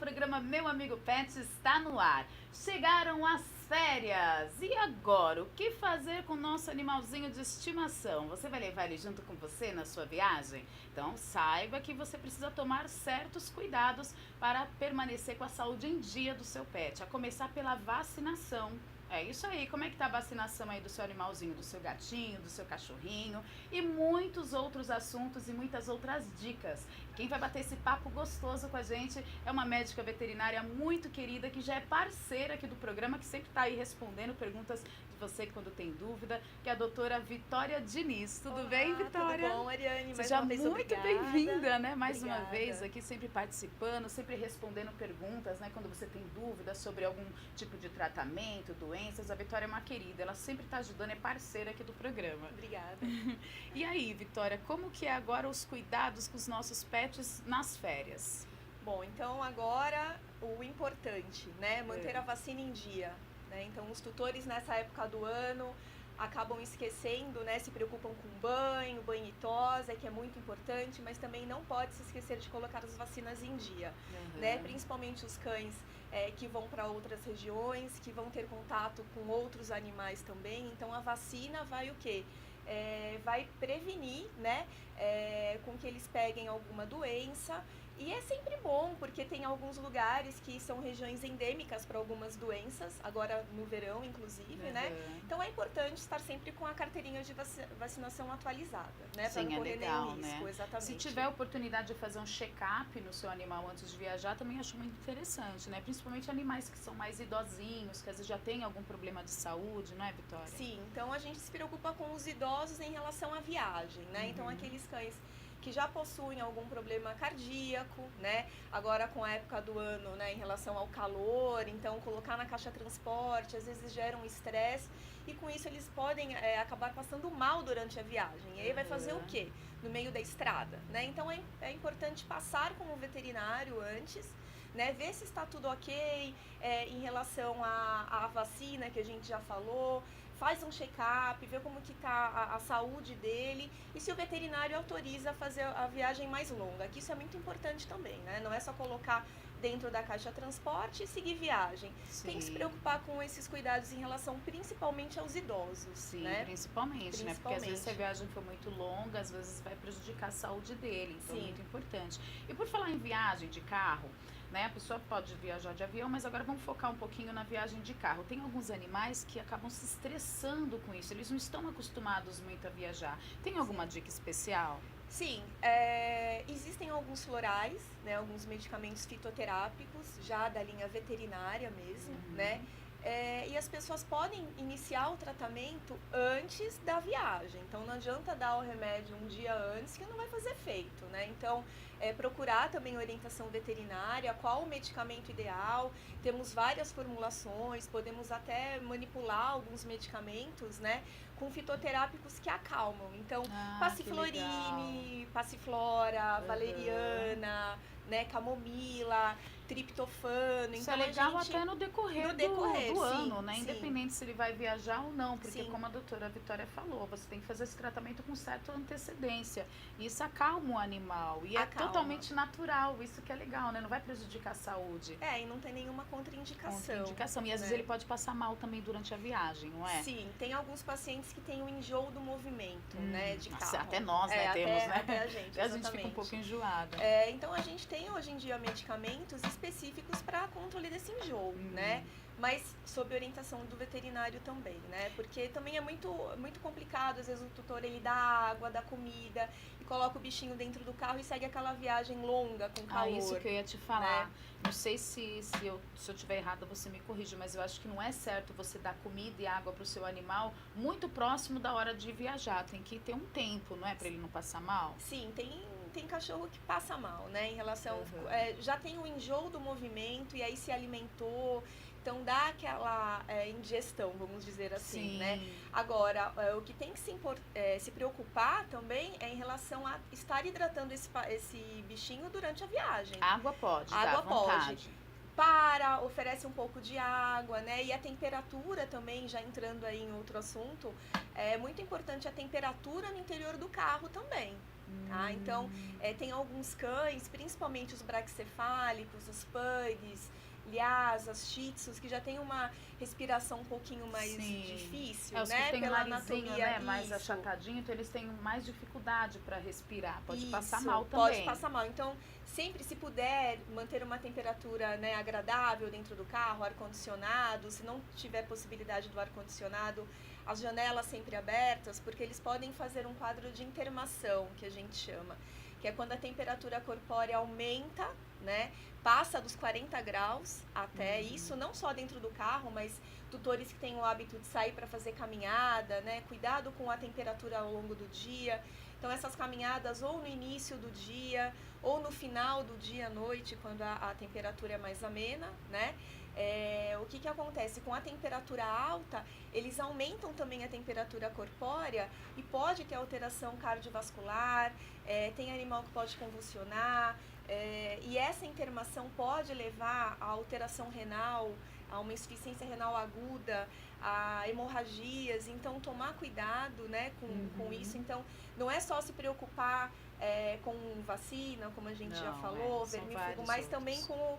programa Meu Amigo Pet está no ar. Chegaram as férias. E agora, o que fazer com o nosso animalzinho de estimação? Você vai levar ele junto com você na sua viagem? Então saiba que você precisa tomar certos cuidados para permanecer com a saúde em dia do seu pet. A começar pela vacinação. É isso aí, como é que tá a vacinação aí do seu animalzinho, do seu gatinho, do seu cachorrinho e muitos outros assuntos e muitas outras dicas. Quem vai bater esse papo gostoso com a gente é uma médica veterinária muito querida que já é parceira aqui do programa, que sempre tá aí respondendo perguntas de você quando tem dúvida, que é a doutora Vitória Diniz. Tudo Olá, bem, Vitória? Tudo bom, Ariane? Seja muito bem-vinda, né? Mais Obrigada. uma vez aqui, sempre participando, sempre respondendo perguntas, né? Quando você tem dúvidas sobre algum tipo de tratamento, doenças, a Vitória é uma querida, ela sempre está ajudando, é parceira aqui do programa. Obrigada. E aí, Vitória, como que é agora os cuidados com os nossos pets nas férias? Bom, então agora o importante, né? Manter a vacina em dia, né? Então os tutores nessa época do ano acabam esquecendo, né? Se preocupam com banho e tosa, que é muito importante, mas também não pode se esquecer de colocar as vacinas em dia, né? Principalmente os cães que vão para outras regiões, que vão ter contato com outros animais também. Então a vacina vai o quê? Vai prevenir, né? Com que eles peguem alguma doença. E é sempre bom, porque tem alguns lugares que são regiões endêmicas para algumas doenças, agora no verão, inclusive, né? Então é importante estar sempre com a carteirinha de vacinação atualizada, né? Para não correr nenhum risco, né? exatamente. Se tiver a oportunidade de fazer um check-up no seu animal antes de viajar, também acho muito interessante, né? Principalmente animais que são mais idosinhos, que às vezes já tem algum problema de saúde, não é, Vitória? Sim, então a gente se preocupa com os idosos em relação à viagem, né? Então aqueles cães que já possuem algum problema cardíaco, né? Agora com a época do ano, né, em relação ao calor, então colocar na caixa transporte, às vezes gera um estresse e com isso eles podem acabar passando mal durante a viagem. E aí vai fazer o quê? No meio da estrada, né? Então é importante passar com o veterinário antes, né, ver se está tudo ok em relação à vacina que a gente já falou, faz um check-up, vê como que está a saúde dele e se o veterinário autoriza a fazer a viagem mais longa, que isso é muito importante também, né? Não é só colocar dentro da caixa transporte e seguir viagem. Sim. Tem que se preocupar com esses cuidados em relação principalmente aos idosos. Sim, né? Principalmente, né? Porque às vezes se a viagem for muito longa, às vezes vai prejudicar a saúde dele, então é muito importante. E por falar em viagem de carro, né? A pessoa pode viajar de avião, mas agora vamos focar um pouquinho na viagem de carro. Tem alguns animais que acabam se estressando com isso, eles não estão acostumados muito a viajar. Tem alguma dica especial? Sim, existem alguns florais, né, alguns medicamentos fitoterápicos, já da linha veterinária mesmo, né? E as pessoas podem iniciar o tratamento antes da viagem. Então não adianta dar o remédio um dia antes que não vai fazer efeito, né? Então procurar também orientação veterinária, qual o medicamento ideal. Temos várias formulações, podemos até manipular alguns medicamentos, né? Com fitoterápicos que acalmam. Então passiflorine, passiflora, valeriana, né? Camomila, triptofano. Isso então, é legal até no decorrer do ano, né? Sim. Independente se ele vai viajar ou não, porque como a doutora Vitória falou, você tem que fazer esse tratamento com certa antecedência. E isso acalma o animal e é totalmente natural, isso que é legal, né? Não vai prejudicar a saúde. E não tem nenhuma contraindicação. E às vezes ele pode passar mal também durante a viagem, não é? Sim, tem alguns pacientes que têm o enjoo do movimento, né? De carro. Até nós, né? Temos, né? Até a gente, a gente fica um pouco enjoada. Então a gente tem hoje em dia medicamentos específicos para controle desse enjoo, né? Mas sob orientação do veterinário também, né? Porque também é muito complicado, às vezes o tutor ele dá água, dá comida e coloca o bichinho dentro do carro e segue aquela viagem longa com calor. Isso que eu ia te falar. Né? Não sei se eu estiver errada, você me corrige, mas eu acho que não é certo você dar comida e água para o seu animal muito próximo da hora de viajar. Tem que ter um tempo, não é? Para ele não passar mal? Sim, tem cachorro que passa mal, né? Em relação... já tem o enjoo do movimento e aí se alimentou... Então dá aquela indigestão, vamos dizer assim, né? Agora, o que tem que se preocupar também é em relação a estar hidratando esse bichinho durante a viagem. Água pode, água pode. oferece um pouco de água, né? E a temperatura também, já entrando aí em outro assunto, é muito importante a temperatura no interior do carro também. Tá? Então, tem alguns cães, principalmente os braquicefálicos, os pugs, lhasas, shih tzus, que já tem uma respiração um pouquinho mais difícil, os né? que tem Pela o narizinho, anatomia, né, mais isso. achatadinho, então eles têm mais dificuldade para respirar. Pode Isso, passar mal pode também. passar mal. Então, sempre se puder manter uma temperatura, né, agradável dentro do carro, ar-condicionado, se não tiver possibilidade do ar-condicionado, as janelas sempre abertas, porque eles podem fazer um quadro de intermação, que a gente chama, que é quando a temperatura corpórea aumenta, né, passa dos 40 graus até isso, não só dentro do carro, mas tutores que têm o hábito de sair para fazer caminhada, né, cuidado com a temperatura ao longo do dia. Então, essas caminhadas ou no início do dia, ou no final do dia à noite, quando a temperatura é mais amena, né? O que acontece? Com a temperatura alta, eles aumentam também a temperatura corpórea e pode ter alteração cardiovascular, tem animal que pode convulsionar, e essa intermação pode levar a alteração renal, a uma insuficiência renal aguda, a hemorragias. Então, tomar cuidado, né, com isso. Então, não é só se preocupar com vacina, como a gente já falou, vermífugo, mas também com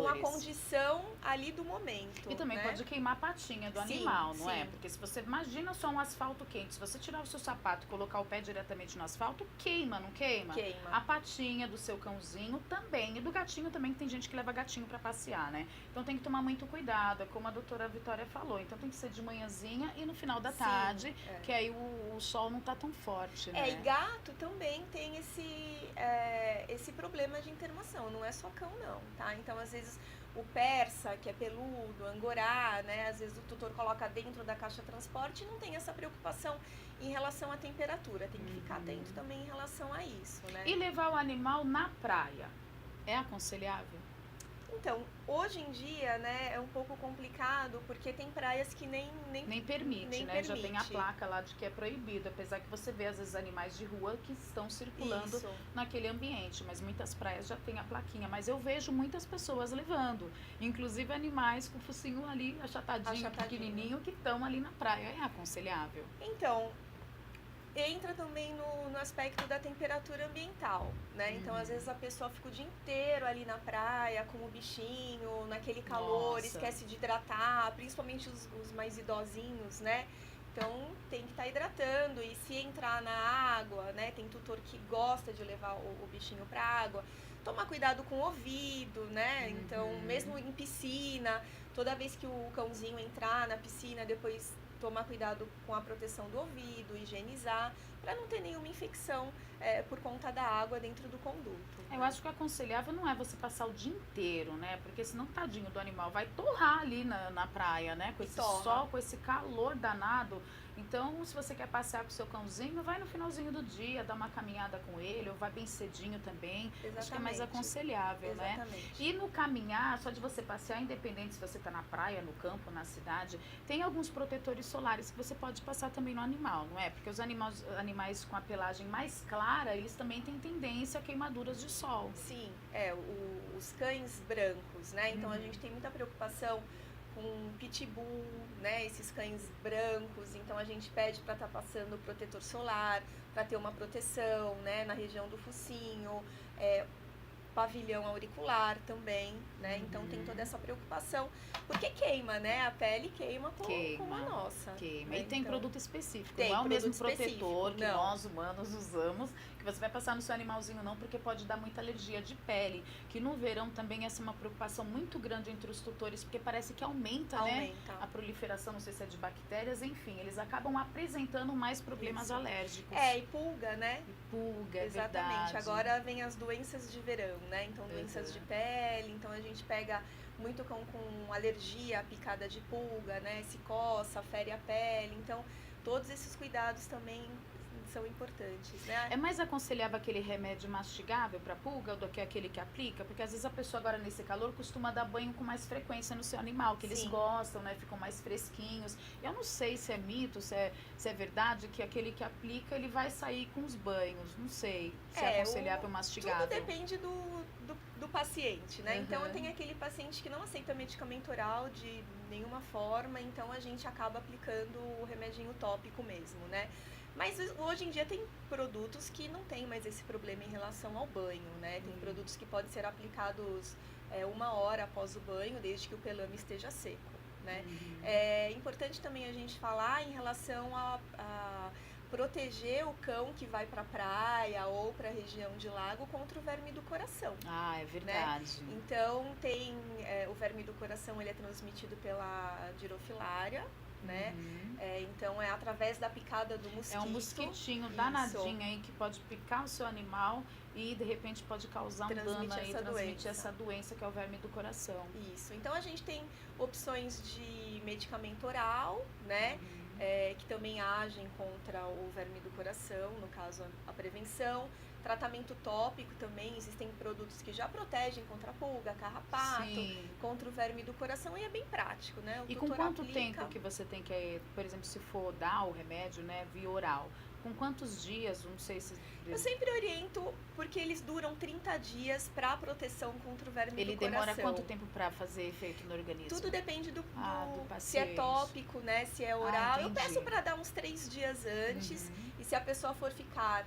a condição ali do momento. E também, né, pode queimar a patinha do animal, não é? Porque se você imagina só um asfalto quente, se você tirar o seu sapato e colocar o pé diretamente no asfalto, queima, não queima? Queima. A patinha do seu cãozinho também, e do gatinho também, que tem gente que leva gatinho pra passear, né? Então tem que tomar muito cuidado, é como a doutora Vitória falou. Então tem que ser de manhãzinha e no final da tarde, que aí o sol não tá tão forte, né? E gato também tem esse problema de intermação, não é só cão não, tá? Então, às vezes, o persa, que é peludo, angorá, né? Às vezes o tutor coloca dentro da caixa transporte e não tem essa preocupação em relação à temperatura. Tem que ficar atento também em relação a isso, né? E levar o animal na praia, é aconselhável? Então, hoje em dia, né, é um pouco complicado, porque tem praias que nem permite, né? Já tem a placa lá de que é proibido, apesar que você vê, às vezes, animais de rua que estão circulando naquele ambiente, mas muitas praias já tem a plaquinha, mas eu vejo muitas pessoas levando, inclusive animais com o focinho ali achatadinho, pequenininho, que estão ali na praia. É aconselhável? Então, entra também no aspecto da temperatura ambiental, né? Então, às vezes a pessoa fica o dia inteiro ali na praia com o bichinho, naquele calor, esquece de hidratar, principalmente os mais idosinhos, né? Então, tem que estar hidratando, e se entrar na água, né? Tem tutor que gosta de levar o bichinho para água. Tomar cuidado com o ouvido, né? Então, mesmo em piscina, toda vez que o cãozinho entrar na piscina, depois tomar cuidado com a proteção do ouvido, higienizar, para não ter nenhuma infecção por conta da água dentro do conduto. Eu acho que o aconselhável não é você passar o dia inteiro, né? Porque senão, tadinho do animal, vai torrar ali na praia, né? Com esse sol, com esse calor danado. Então, se você quer passear com o seu cãozinho, vai no finalzinho do dia, dá uma caminhada com ele, ou vai bem cedinho também. Exatamente. Acho que é mais aconselhável, né? E no caminhar, só de você passear, independente se você está na praia, no campo, na cidade, tem alguns protetores solares que você pode passar também no animal, não é? Porque os animais com a pelagem mais clara, eles também têm tendência a queimaduras de sol. Sim, os cães brancos, né? Então, a gente tem muita preocupação com pitbull, né, esses cães brancos. Então a gente pede para estar passando protetor solar, para ter uma proteção, né, na região do focinho, pavilhão auricular também, né? Então tem toda essa preocupação, porque queima, né? A pele queima como a nossa. Queima. Né? E tem então, produto específico, não é o mesmo protetor que nós humanos usamos, que você vai passar no seu animalzinho não, porque pode dar muita alergia de pele, que no verão também essa é uma preocupação muito grande entre os tutores, porque parece que aumenta. Né? A proliferação, não sei se é de bactérias, enfim, eles acabam apresentando mais problemas alérgicos. E pulga, né? E pulga, exatamente. Verdade. Agora vem as doenças de verão, né? Então, doenças de pele, então a gente pega muito cão com alergia, picada de pulga, né? Se coça, fere a pele. Então, todos esses cuidados também são importantes, né? É mais aconselhável aquele remédio mastigável para pulga do que aquele que aplica? Porque às vezes a pessoa agora nesse calor costuma dar banho com mais frequência no seu animal, que eles gostam, né? Ficam mais fresquinhos. Eu não sei se é mito, se é verdade que aquele que aplica, ele vai sair com os banhos. Não sei se é aconselhável mastigável. Tudo depende do do paciente, né? Então, eu tenho aquele paciente que não aceita medicamento oral de nenhuma forma, então a gente acaba aplicando o remedinho tópico mesmo, né? Mas hoje em dia tem produtos que não tem mais esse problema em relação ao banho, né? Tem produtos que podem ser aplicados 1 hora após o banho, desde que o pelame esteja seco, né? É importante também a gente falar em relação a proteger o cão que vai para a praia ou para a região de lago contra o verme do coração. Ah, é verdade. Né? Então, tem o verme do coração, ele é transmitido pela dirofilária, né? Então, é através da picada do mosquito. É um mosquitinho danadinho aí que pode picar o seu animal e, de repente, pode causar um dano aí, transmitir essa doença que é o verme do coração. Isso. Então, a gente tem opções de medicamento oral, né? Que também agem contra o verme do coração, no caso a prevenção. Tratamento tópico também, existem produtos que já protegem contra a pulga, carrapato, contra o verme do coração, e é bem prático, né? E com quanto tempo que você tem que, por exemplo, se for dar o remédio, né, via oral, com quantos dias, não sei se... Eu sempre oriento, porque eles duram 30 dias para proteção contra o verme do coração. Ele demora quanto tempo para fazer efeito no organismo? Tudo depende do paciente. Se é tópico, né, se é oral. Eu peço para dar uns 3 dias antes, e se a pessoa for ficar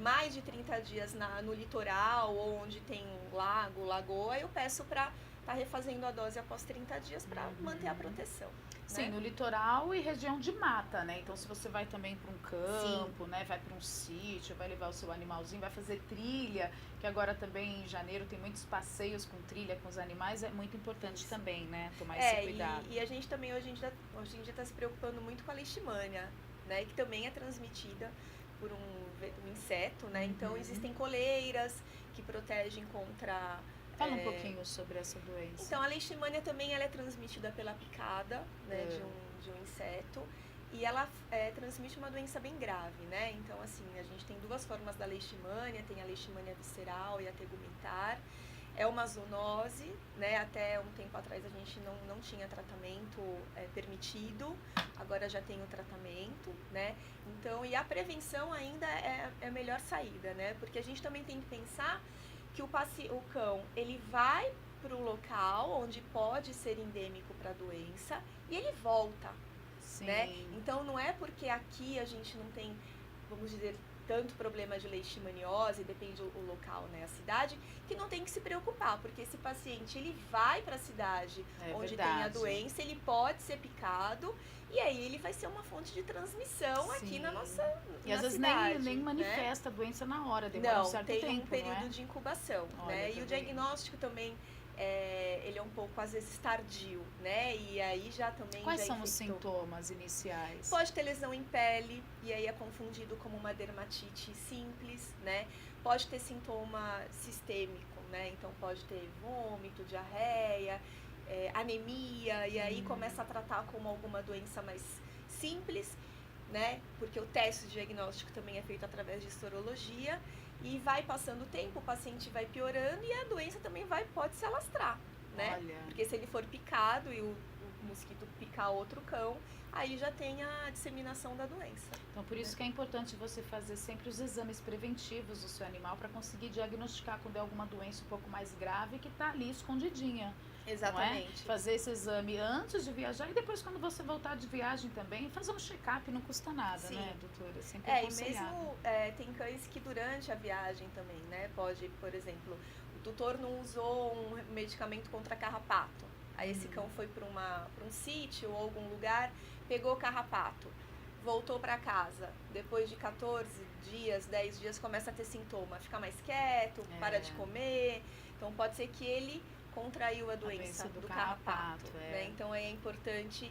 mais de 30 dias no litoral, ou onde tem um lago, lagoa, eu peço para estar refazendo a dose após 30 dias para manter a proteção. Sim, no litoral e região de mata, né? Então, se você vai também para um campo, né? Vai para um sítio, vai levar o seu animalzinho, vai fazer trilha, que agora também em janeiro tem muitos passeios com trilha com os animais, é muito importante também, né? Tomar esse cuidado. E a gente também hoje em dia está se preocupando muito com a leishmania, né? Que também é transmitida por um inseto, né? Então, existem coleiras que protegem contra... Fala um pouquinho sobre essa doença. Então, a leishmania também ela é transmitida pela picada, né, de um inseto, e ela transmite uma doença bem grave, né? Então, assim, a gente tem 2 formas da leishmania, tem a leishmania visceral e a tegumentar. É uma zoonose, né? Até um tempo atrás a gente não tinha tratamento permitido, agora já tem o tratamento, né? Então, e a prevenção ainda é a melhor saída, né? Porque a gente também tem que pensar que o cão, ele vai para o local onde pode ser endêmico para a doença e ele volta, né? Então, não é porque aqui a gente não tem, vamos dizer, tanto problema de leishmaniose, depende do local, né, a cidade, que não tem que se preocupar, porque esse paciente, ele vai para a cidade onde tem a doença, ele pode ser picado, e aí ele vai ser uma fonte de transmissão aqui na nossa E às vezes nem manifesta a doença na hora, demora um certo tempo, tem um período de incubação, né? E o diagnóstico também, ele é um pouco, às vezes, tardio, né? E aí já também... Quais são os sintomas iniciais? Pode ter lesão em pele, e aí é confundido como uma dermatite simples, né? Pode ter sintoma sistêmico, né? Então, pode ter vômito, diarreia, anemia, e aí começa a tratar como alguma doença mais simples, né? Porque o teste de diagnóstico também é feito através de sorologia, e vai passando o tempo, o paciente vai piorando e a doença também pode se alastrar, né? Porque se ele for picado e o mosquito picar outro cão, aí já tem a disseminação da doença. Então, por isso que é importante você fazer sempre os exames preventivos do seu animal para conseguir diagnosticar quando é alguma doença um pouco mais grave que está ali escondidinha. Exatamente. Fazer esse exame antes de viajar e depois, quando você voltar de viagem também, fazer um check-up, não custa nada, né, doutora? É sempre aconselhado. E mesmo tem cães que durante a viagem também, né, pode, por exemplo, o tutor não usou um medicamento contra carrapato. Aí esse cão foi para um sítio ou algum lugar, pegou carrapato, voltou para casa, depois de 14 dias, 10 dias, começa a ter sintoma, fica mais quieto, para de comer. Então, pode ser que ele contraiu a doença do carrapato, né? Então, é importante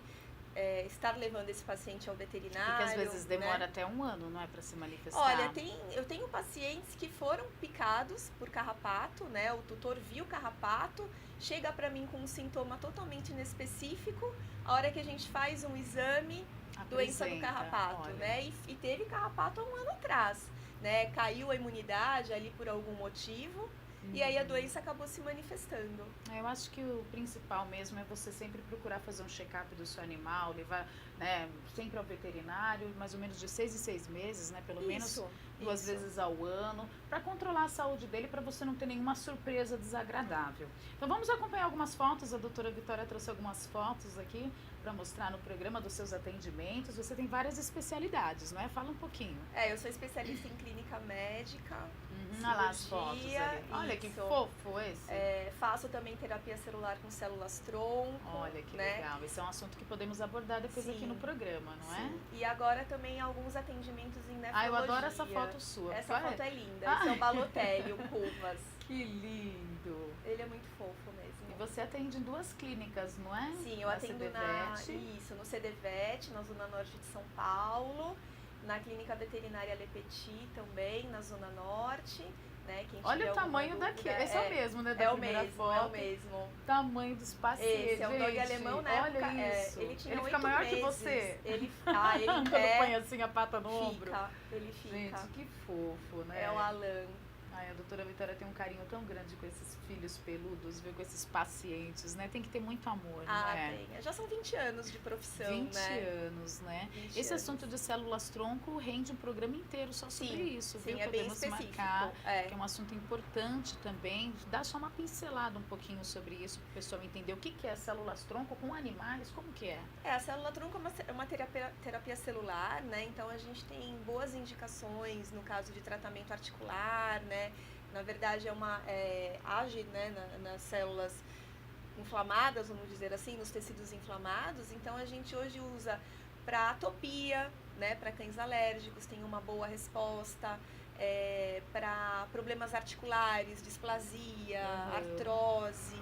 estar levando esse paciente ao veterinário. Porque às vezes demora até 1 ano, não é, para se manifestar? Olha, eu tenho pacientes que foram picados por carrapato, né? O tutor viu carrapato, chega para mim com um sintoma totalmente inespecífico, a hora que a gente faz um exame, doença do carrapato, né? E teve carrapato há 1 ano atrás, né? Caiu a imunidade ali por algum motivo. E aí a doença acabou se manifestando. Eu acho que o principal mesmo é você sempre procurar fazer um check-up do seu animal, levar, né, sempre ao veterinário, mais ou menos de 6 em 6 meses, né, pelo menos, duas Isso. vezes ao ano, para controlar a saúde dele, para você não ter nenhuma surpresa desagradável. Então vamos acompanhar algumas fotos, a doutora Vitória trouxe algumas fotos aqui para mostrar no programa dos seus atendimentos. Você tem várias especialidades, não é? Fala um pouquinho. Eu sou especialista em clínica médica. Olha lá as fotos cirurgia, ali. Olha que isso. fofo esse. Faço também terapia celular com células tronco. Olha que né? legal. Esse é um assunto que podemos abordar depois Sim. aqui no programa, não é? Sim. E agora também alguns atendimentos em nefrologia. Eu adoro essa foto sua. Essa Qual foto é linda. Ah. Esse é o Balotelli, o Cuvas. Que lindo. Ele é muito fofo mesmo. E você atende em 2 clínicas, não é? Sim, eu Na atendo CDVET. no CDVET, na Zona Norte de São Paulo, na Clínica Veterinária Le Petit também, na Zona Norte. Né? Quem Olha tiver o tamanho alguma daqui. dúvida, Esse é o mesmo, né? Da É o primeira mesmo, foto. é o mesmo. Tamanho dos pacientes. Esse é um dog gente. alemão, na Olha época, isso. ele tinha Ele 8 fica maior meses. que você. Ele Quando põe assim a pata no ombro. ele fica. Gente, que fofo, né? É o Alan. Ai, a doutora Vitória tem um carinho tão grande com esses filhos peludos, viu? Com esses pacientes, né? Tem que ter muito amor, não é? Tem. Já são 20 anos de profissão, 20 né? anos, né? 20 Esse anos. assunto de células-tronco rende um programa inteiro só sobre isso, Sim, viu? é bem Podemos específico. marcar, que é um assunto importante também. Dá só uma pincelada um pouquinho sobre isso, para o pessoal entender o que é células-tronco com animais, como que é? A célula-tronco é uma terapia celular, né? Então a gente tem boas indicações no caso de tratamento articular, né? Na verdade age, né, nas células inflamadas, vamos dizer assim, nos tecidos inflamados. Então a gente hoje usa para atopia, né, para cães alérgicos, tem uma boa resposta. Para problemas articulares, displasia, artrose,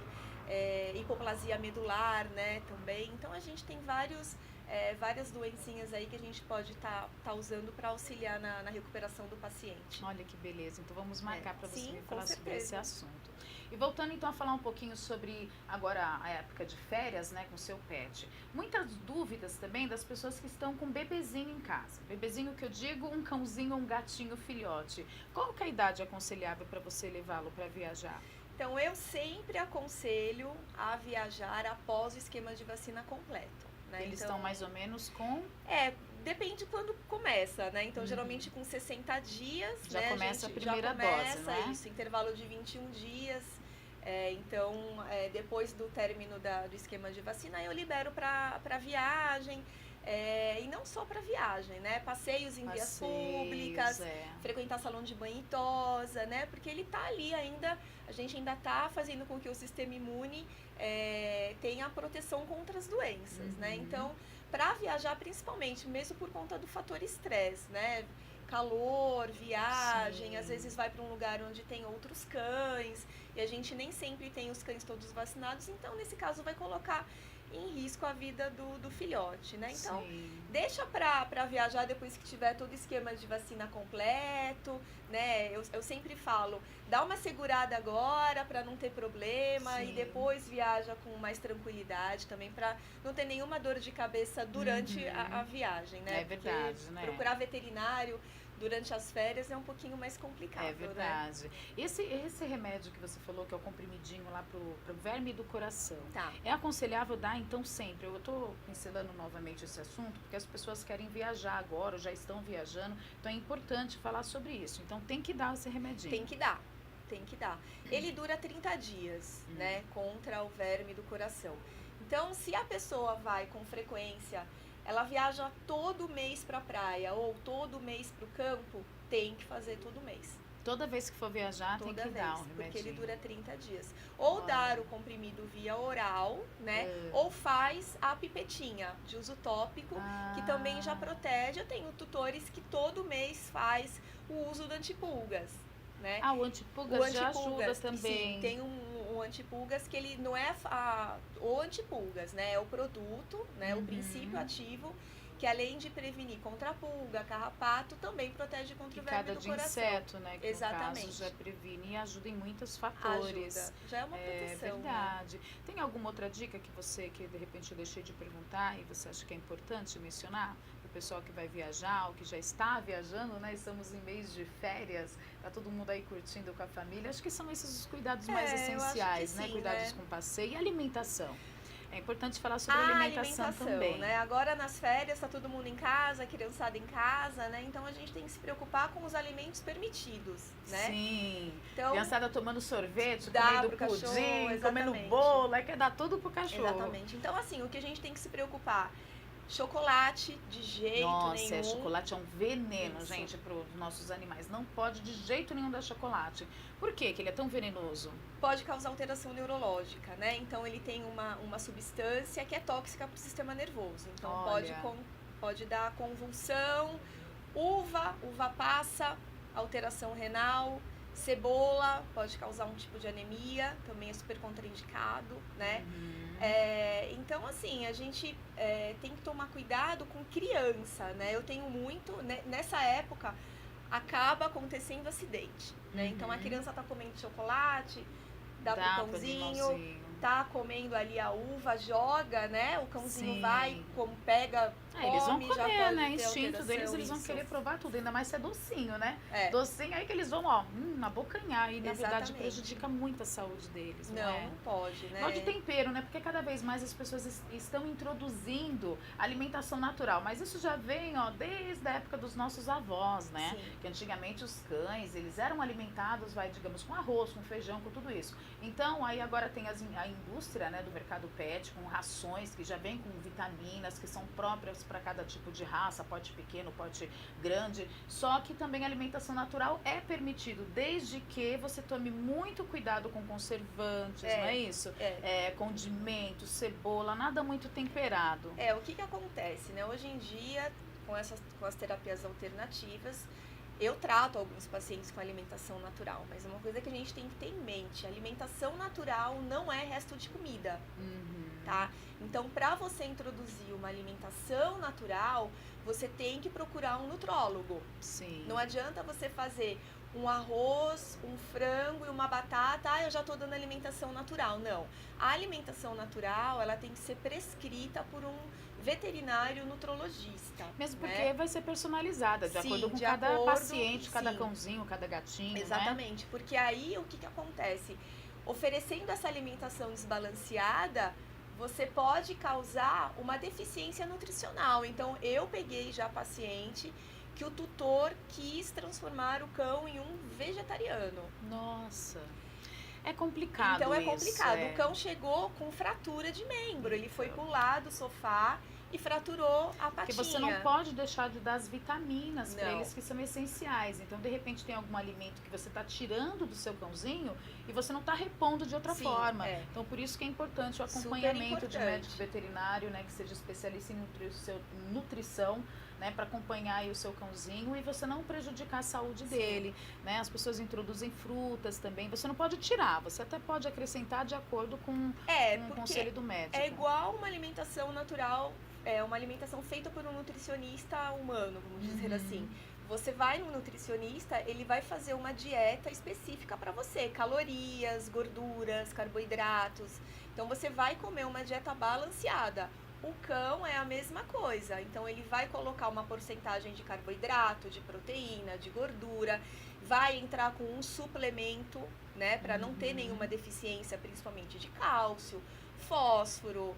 hipoplasia medular, né, também. Então a gente tem várias doencinhas aí que a gente pode tá usando para auxiliar na recuperação do paciente. Olha que beleza, então vamos marcar para você me com falar sobre certeza. esse assunto. E voltando então a falar um pouquinho sobre agora a época de férias, né, com o seu pet. Muitas dúvidas também das pessoas que estão com bebezinho em casa. Bebezinho que eu digo, um cãozinho ou um gatinho filhote. Qual que é a idade aconselhável para você levá-lo para viajar? Então eu sempre aconselho a viajar após o esquema de vacina completo. Né? Eles então, estão mais ou menos com... depende quando começa, né? Então, geralmente com 60 dias, já né? começa a primeira dose, não é? Isso, intervalo de 21 dias. Então, depois do término do esquema de vacina, eu libero para viagem. E não só para viagem, né? Passeios em vias públicas, frequentar salão de banho e tosa, né? Porque ele tá ali ainda, a gente ainda tá fazendo com que o sistema imune tenha proteção contra as doenças, né? Então, para viajar principalmente, mesmo por conta do fator estresse, né? Calor, viagem, às vezes vai para um lugar onde tem outros cães e a gente nem sempre tem os cães todos vacinados, então nesse caso vai colocar em risco a vida do filhote, né? Então, deixa para viajar depois que tiver todo o esquema de vacina completo, né? Eu sempre falo, dá uma segurada agora para não ter problema e depois viaja com mais tranquilidade também para não ter nenhuma dor de cabeça durante a viagem, né? É verdade, porque né? procurar veterinário durante as férias é um pouquinho mais complicado, É verdade. né? Esse remédio que você falou, que é o comprimidinho lá pro verme do coração, Tá. é aconselhável dar então sempre? Eu estou pincelando novamente esse assunto, porque as pessoas querem viajar agora, ou já estão viajando, então é importante falar sobre isso. Então tem que dar esse remedinho. Tem que dar. Ele dura 30 dias, né, contra o verme do coração. Então, se a pessoa vai com frequência, ela viaja todo mês para a praia ou todo mês para o campo, tem que fazer todo mês. Toda vez que for viajar, tem que dar um remedinho. Porque ele dura 30 dias. Ou dar o comprimido via oral, né? Ou faz a pipetinha de uso tópico, que também já protege. Eu tenho tutores que todo mês faz o uso do antipulgas, né? O antipulgas já ajuda também. Sim, tem um antipulgas que ele não é o antipulgas, né? É o produto, né? O princípio ativo, que além de prevenir contra a pulga, carrapato, também protege contra o verme do coração. Inseto, né? Que Exatamente. no caso já previne e ajuda em muitos fatores. Ajuda. Já é uma proteção. É verdade. Né? Tem alguma outra dica que de repente eu deixei de perguntar e você acha que é importante mencionar? O pessoal que vai viajar, ou que já está viajando, né? Estamos em mês de férias, tá todo mundo aí curtindo com a família. Acho que são esses os cuidados mais essenciais, né? Sim, Cuidados né? com passeio e alimentação. É importante falar sobre alimentação também. Né? Agora nas férias tá todo mundo em casa, a criançada em casa, né? Então a gente tem que se preocupar com os alimentos permitidos, né? Sim. Então, criançada tomando sorvete, dá comendo pro cachorro, pudim, comendo exatamente. bolo, aí quer dar tudo pro cachorro. Exatamente. Então, assim, o que a gente tem que se preocupar? Chocolate, de jeito Nossa, nenhum. chocolate é um veneno, Isso. gente, para os nossos animais. Não pode de jeito nenhum dar chocolate. Por que ele é tão venenoso? Pode causar alteração neurológica, né? Então, ele tem uma substância que é tóxica para o sistema nervoso. Então, Olha. pode dar convulsão, uva passa, alteração renal, cebola, pode causar um tipo de anemia, também é super contraindicado, né? Então, assim, a gente tem que tomar cuidado com criança, né? Eu tenho muito, né? Nessa época, acaba acontecendo acidente, né? Então, a criança tá comendo chocolate, dá pro cãozinho, tá comendo ali a uva, joga, né? O cãozinho Sim. vai, pega, come, eles vão comer, já pode né? ter Instinto deles, alteração, eles vão isso. querer provar tudo, ainda mais se é docinho, né? É. Docinho, aí que eles vão, ó, abocanhar. E, na verdade, Exatamente. prejudica muito a saúde deles, Não, é? não pode, né? Igual de tempero, né? Porque cada vez mais as pessoas estão introduzindo alimentação natural. Mas isso já vem, ó, desde a época dos nossos avós, né? Sim. Que antigamente os cães, eles eram alimentados, digamos, com arroz, com feijão, com tudo isso. Então, aí agora tem a indústria, né, do mercado pet, com rações que já vem com vitaminas, que são próprias para cada tipo de raça, pote pequeno, pote grande. Só que também a alimentação natural é permitido, desde que você tome muito cuidado com conservantes, não é isso? Condimentos, cebola, nada muito temperado. O que acontece, né? Hoje em dia, com as terapias alternativas, eu trato alguns pacientes com alimentação natural, mas é uma coisa que a gente tem que ter em mente: alimentação natural não é resto de comida, tá? Então, para você introduzir uma alimentação natural, você tem que procurar um nutrólogo. Sim. Não adianta você fazer um arroz, um frango e uma batata, eu já estou dando alimentação natural. Não. A alimentação natural, ela tem que ser prescrita por um veterinário nutrologista. Mesmo porque né? vai ser personalizada, de Sim, acordo com de cada acordo, paciente, cada sim. cãozinho, cada gatinho, Exatamente, porque aí o que acontece? Oferecendo essa alimentação desbalanceada, você pode causar uma deficiência nutricional. Então, eu peguei já paciente que o tutor quis transformar o cão em um vegetariano. Nossa, é complicado. Então é isso, complicado. O cão chegou com fratura de membro. Ele foi pular do sofá e fraturou a patinha. Porque você não pode deixar de dar as vitaminas para Não. eles, que são essenciais. Então, de repente, tem algum alimento que você está tirando do seu cãozinho e você não está repondo de outra Sim, forma. é. Então, por isso que é importante o Super acompanhamento de importante. médico veterinário, né, que seja especialista em nutrição, né, para acompanhar aí o seu cãozinho e você não prejudicar a saúde dele, né? As pessoas introduzem frutas também, você não pode tirar, você até pode acrescentar de acordo com o conselho do médico. É igual uma alimentação natural, uma alimentação feita por um nutricionista humano, vamos dizer assim. Você vai no nutricionista, ele vai fazer uma dieta específica para você, calorias, gorduras, carboidratos. Então você vai comer uma dieta balanceada. O cão é a mesma coisa, então ele vai colocar uma porcentagem de carboidrato, de proteína, de gordura, vai entrar com um suplemento, né, para não ter nenhuma deficiência, principalmente de cálcio, fósforo,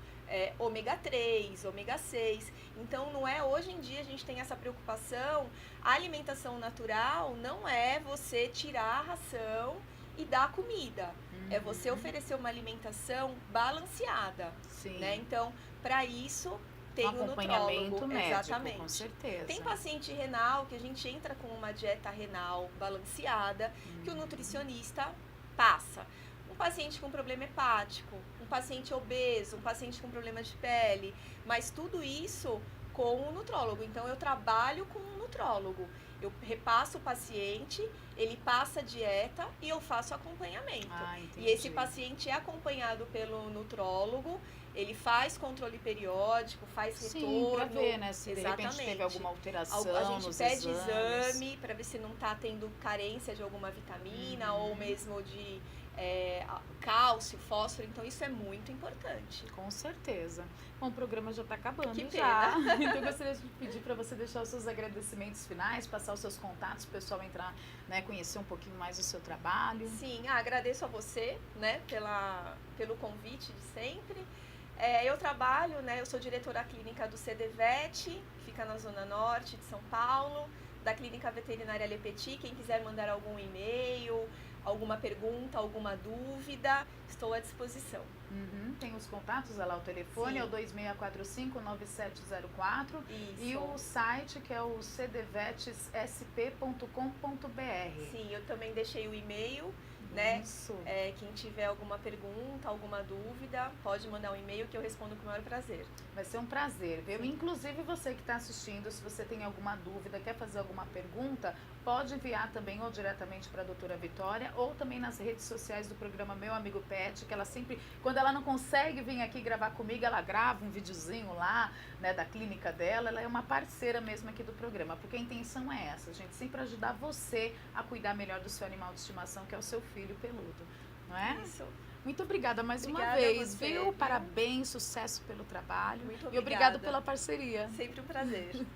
ômega 3, ômega 6. Então, não é, hoje em dia a gente tem essa preocupação. A alimentação natural não é você tirar a ração e dar comida, é você oferecer uma alimentação balanceada. Sim. Né? Então, para isso tem o acompanhamento nutrólogo, médico, exatamente. com certeza. Tem paciente renal que a gente entra com uma dieta renal balanceada, que o nutricionista passa. Um paciente com problema hepático, um paciente obeso, um paciente com problema de pele, mas tudo isso com o nutrólogo. Então, eu trabalho com um nutrólogo. Eu repasso o paciente, ele passa a dieta e eu faço acompanhamento. Entendi. E esse paciente é acompanhado pelo nutrólogo, ele faz controle periódico, faz retorno. Sim, pra ver, né, se de repente teve alguma alteração A gente nos pede exames. exame para ver se não está tendo carência de alguma vitamina ou mesmo de cálcio, fósforo. Então, isso é muito importante. Com certeza. Bom, o programa já está acabando Que já. Então, eu gostaria de pedir para você deixar os seus agradecimentos finais, passar os seus contatos, para o pessoal entrar, né, conhecer um pouquinho mais o seu trabalho. Sim, agradeço a você, né, pelo convite de sempre. Eu trabalho, né, eu sou diretora clínica do CDVET, fica na Zona Norte de São Paulo, da Clínica Veterinária Le Petit. Quem quiser mandar algum e-mail, alguma pergunta, alguma dúvida, estou à disposição. Tem os contatos, olha lá, o telefone é o 2645-9704 e o site que é o cdvetsp.com.br. Sim, eu também deixei o e-mail, né? Quem tiver alguma pergunta, alguma dúvida, pode mandar um e-mail que eu respondo com o maior prazer. Vai ser um prazer, viu? Inclusive você que está assistindo, se você tem alguma dúvida, quer fazer alguma pergunta, pode enviar também ou diretamente para a doutora Vitória ou também nas redes sociais do programa Meu Amigo Pet, que ela sempre, quando ela não consegue vir aqui gravar comigo, ela grava um videozinho lá, né, da clínica dela. Ela é uma parceira mesmo aqui do programa, porque a intenção é essa, gente, sempre ajudar você a cuidar melhor do seu animal de estimação, que é o seu filho peludo, não é? Isso. Muito obrigada mais uma Obrigada vez, a você, viu? viu? Parabéns, sucesso pelo trabalho. Muito E obrigada. obrigado pela parceria. Sempre um prazer.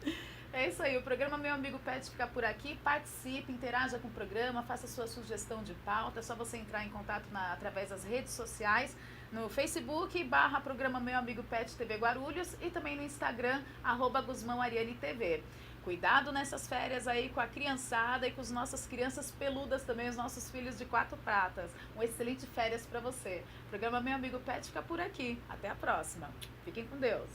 É isso aí, o programa Meu Amigo Pet fica por aqui. Participe, interaja com o programa, faça sua sugestão de pauta. É só você entrar em contato através das redes sociais, no Facebook, /programa Meu Amigo Pet TV Guarulhos e também no Instagram, @GusmãoArianeTV. Cuidado nessas férias aí com a criançada e com as nossas crianças peludas também, os nossos filhos de 4 patas. Um excelente férias para você. O programa Meu Amigo Pet fica por aqui. Até a próxima. Fiquem com Deus.